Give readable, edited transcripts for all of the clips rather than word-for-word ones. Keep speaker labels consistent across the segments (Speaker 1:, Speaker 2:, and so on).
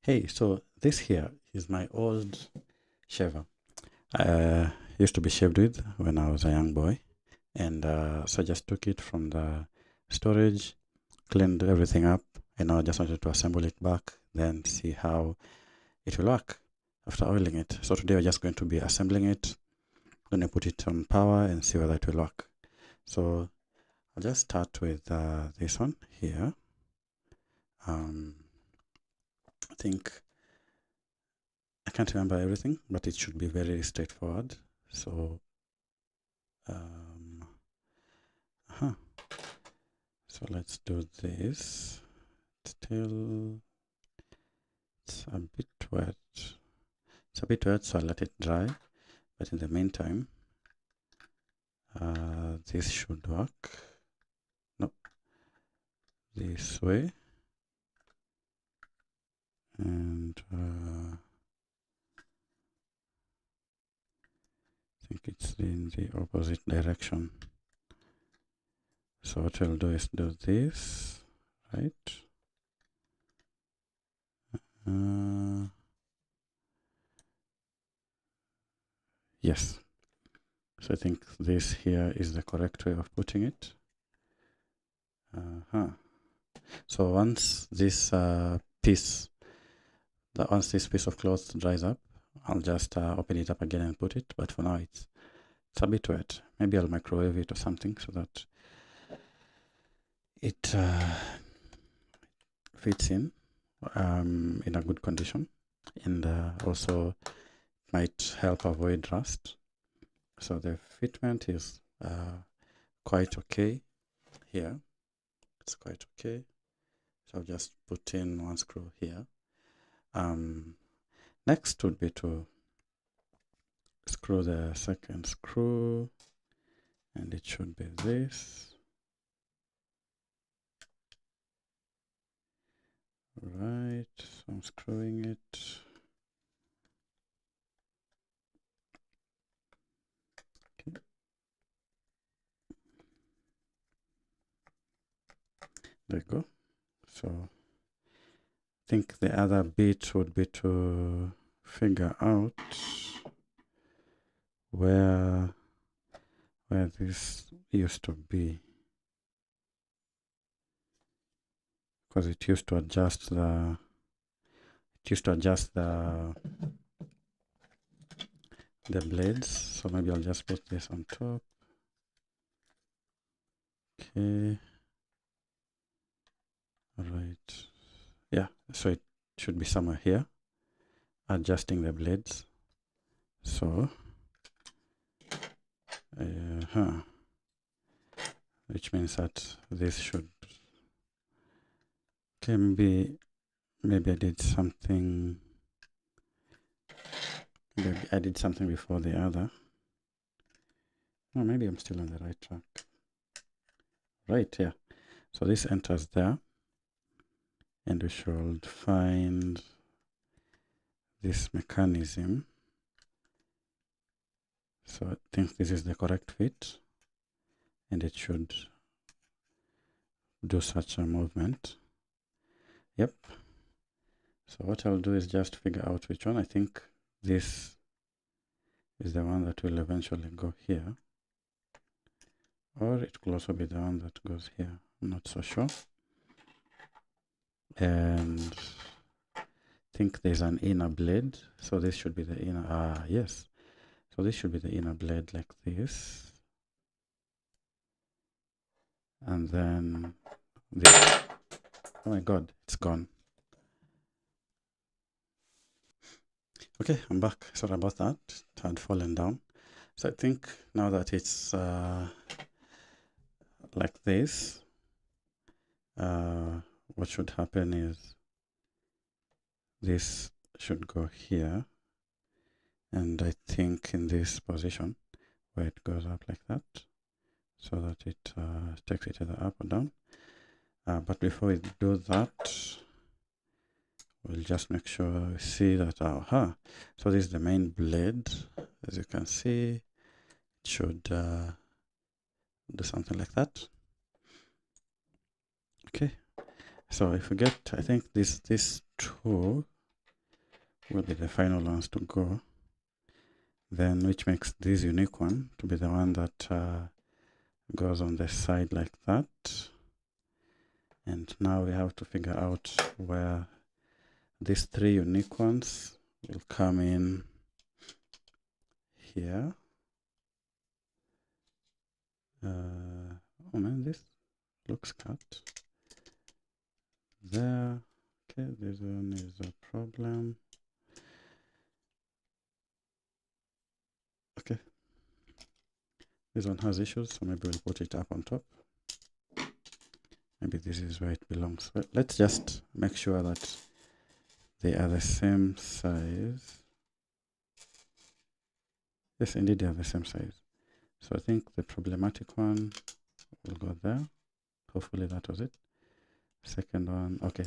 Speaker 1: Hey, so this here is my old shaver. I used to be shaved with when I was a young boy, and so I just took it from the storage, cleaned everything up, and I just wanted to assemble it back, then see how it will work after oiling it. So today we're just going to be assembling it, going to put it on power and see whether it will work. So I'll just start with this one here. I think I can't remember everything, but it should be very straightforward. So, um, huh. So let's do this. Still, it's a bit wet. It's a bit wet, so I'll let it dry. But in the meantime, this should work. Nope. This way. And I think it's in the opposite direction. So what we'll do is do this, right? Yes. So I think this here is the correct way of putting it. So once this piece of cloth dries up, I'll just open it up again and put it. But for now, it's a bit wet. Maybe I'll microwave it or something so that it fits in a good condition, and also might help avoid rust. So the fitment is quite okay here. It's quite okay. So I'll just put in one screw here. Next would be to screw the second screw, and it should be this. Right, so I'm screwing it. Okay. There you go. So I think the other bit would be to figure out where this used to be, because it used to adjust the blades. So maybe I'll just put this on top. Okay. All right. Yeah, so it should be somewhere here, adjusting the blades. So which means that this should, okay, maybe I did something, before the other. Oh, maybe I'm still on the right track. Right, yeah. So this enters there, and we should find this mechanism. So I think this is the correct fit, and it should do such a movement. Yep. So what I'll do is just figure out which one. I think this is the one that will eventually go here, or it could also be the one that goes here. I'm not so sure. And I think there's an inner blade, so this should be the inner. Yes. So this should be the inner blade, like this, and then this. Oh my god, it's gone. Okay, I'm back. Sorry about that. It had fallen down. So I think now that it's like this, what should happen is this should go here, and I think in this position where it goes up like that, so that it takes it either up or down. But before we do that, we'll just make sure we see that. So this is the main blade. As you can see, it should do something like that. Okay, so if we get, I think this tool will be the final ones to go. Then which makes this unique one to be the one that goes on the side like that. And now we have to figure out where these three unique ones will come in here. Oh man, this looks cut. There. Okay, this one is a problem. Okay. This one has issues, so maybe we'll put it up on top. Maybe this is where it belongs. Well, let's just make sure that they are the same size. Yes, indeed they are the same size. So I think the problematic one will go there. Hopefully that was it. Second one, okay.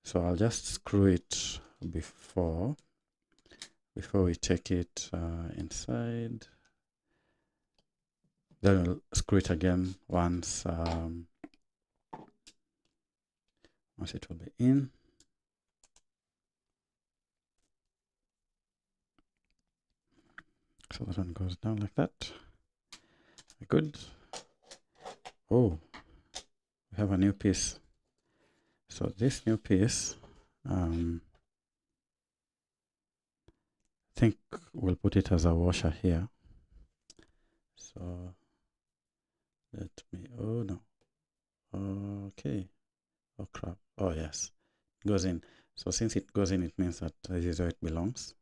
Speaker 1: So I'll just screw it before we take it inside. Then we'll screw it again once it will be in. So that one goes down like that. Good. Oh, we have a new piece. So this new piece, I think we'll put it as a washer here. So let me, oh no. Okay. Oh crap. Oh yes. It goes in. So since it goes in, it means that this is where it belongs.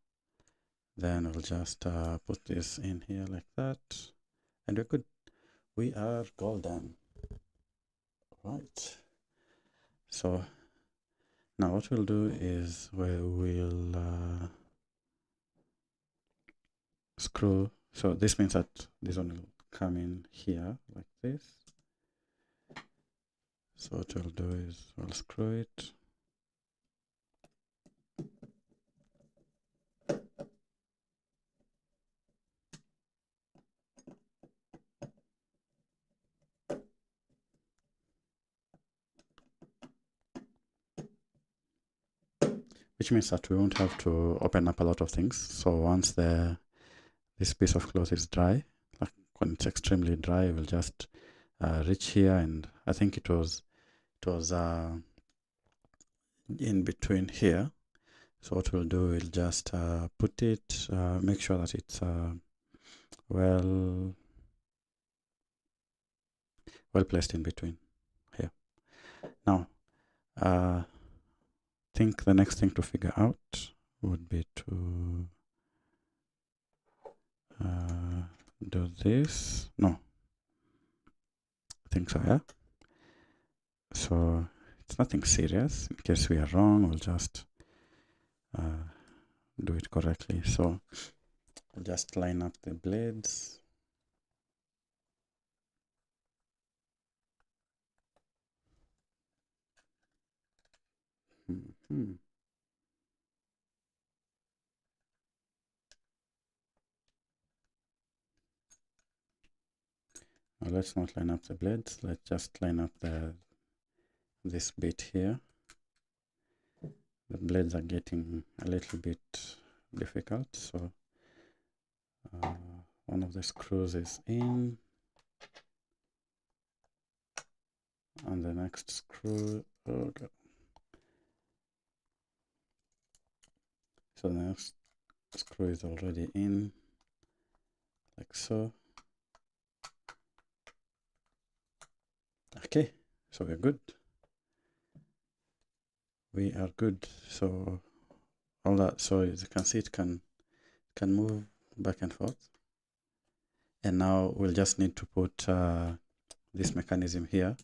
Speaker 1: Then we'll just put this in here like that. And we're good. We are golden. Right. So now what we'll do is we will screw. So this means that this one will come in here like this. So what we'll do is we'll screw it. Which means that we won't have to open up a lot of things. So once this piece of cloth is dry, like when it's extremely dry, we'll just reach here, and I think it was in between here. So what we'll do, we'll just put it, make sure that it's well placed in between here. Now, I think the next thing to figure out would be to do this. No, I think so, yeah. So it's nothing serious. In case we are wrong, we'll just do it correctly. So I'll just line up the blades. Now let's not line up the blades. Let's just line up this bit here. The blades are getting a little bit difficult, so one of the screws is in, and the next screw, oh god. So the next screw is already in, like so. Okay, so we're good. We are good. So all that, so as you can see, it can move back and forth. And now we'll just need to put this mechanism here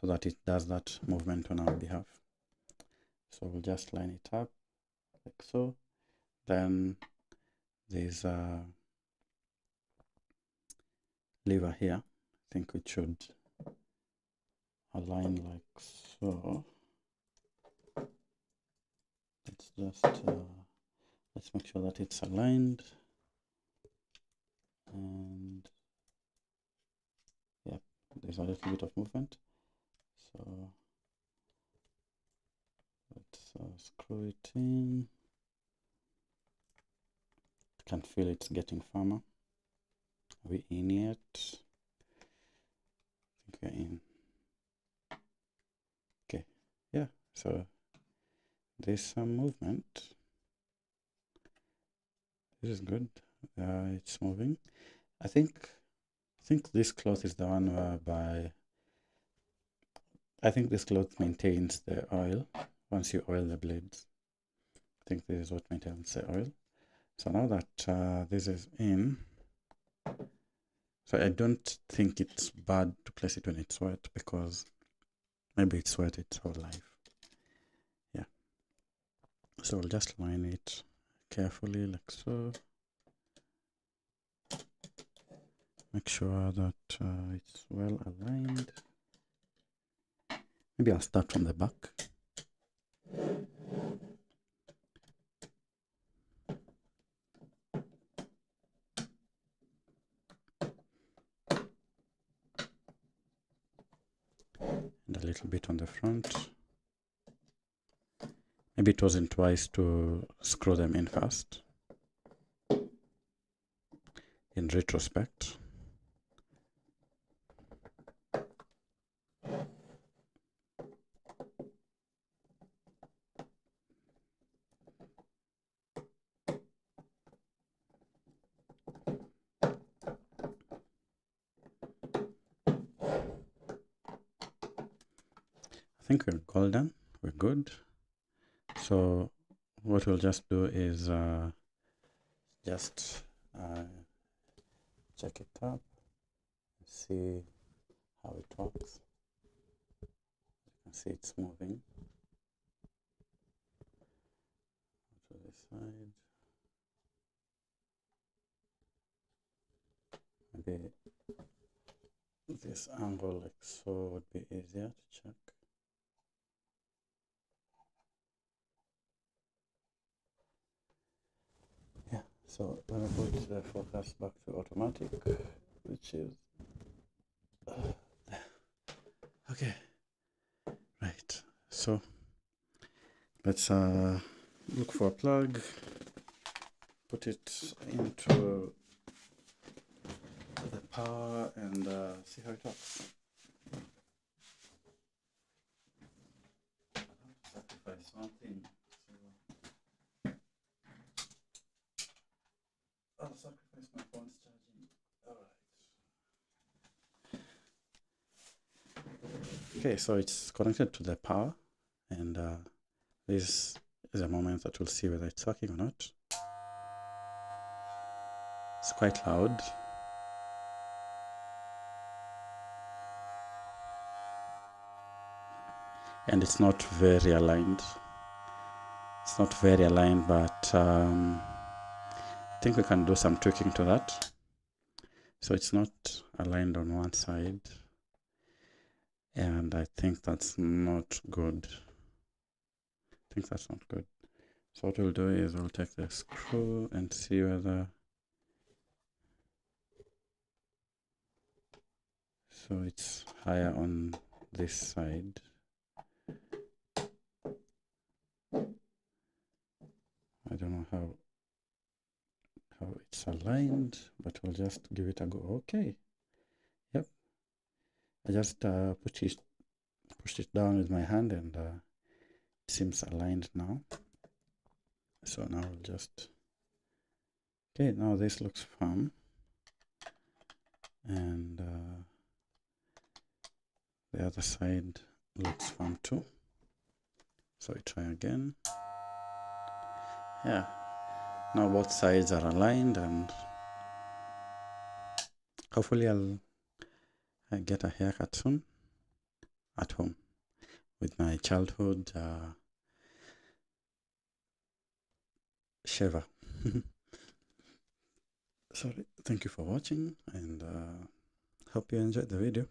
Speaker 1: so that it does that movement on our behalf. So we'll just line it up like so. Then there's a lever here. I think it should align like so. Let's just let's make sure that it's aligned, and yeah, there's a little bit of movement, so So screw it in. You can feel it's getting firmer. Are we in yet? I think we're in. Okay, yeah, so there's some movement. This is good. It's moving. I think this cloth is the one I think this cloth maintains the oil once you oil the blades. I think this is what maintains the oil. So now that this is in, so I don't think it's bad to place it when it's wet, because maybe it's wet its whole life. Yeah. So we'll just line it carefully like so. Make sure that it's well aligned. Maybe I'll start from the back. And a little bit on the front. Maybe it wasn't wise to screw them in first. In retrospect. I think we're golden, we're good. So what we'll just do is just check it up, see how it works. You can see it's moving to this side. Maybe this angle like so would be easier to check. Yeah, so when I put the focus back to automatic, which is okay, right, so let's look for a plug, put it into the power and see how it works. Sacrifice one thing. I'll sacrifice my phone's charging. Alright. Okay, so it's connected to the power, and this is a moment that we'll see whether it's working or not. It's quite loud. And it's not very aligned. It's not very aligned, but I think we can do some tweaking to that. So it's not aligned on one side, and I think that's not good. I think that's not good. So what we'll do is we'll take the screw and see whether, so it's higher on this side. I don't know how it's aligned, but we'll just give it a go. Okay, yep, I just pushed it down with my hand, and it seems aligned now. So now we'll just, okay, now this looks firm, and the other side looks firm too. So we try again. Yeah, now both sides are aligned, and hopefully I'll get a haircut soon at home with my childhood shaver. Sorry, thank you for watching, and hope you enjoyed the video.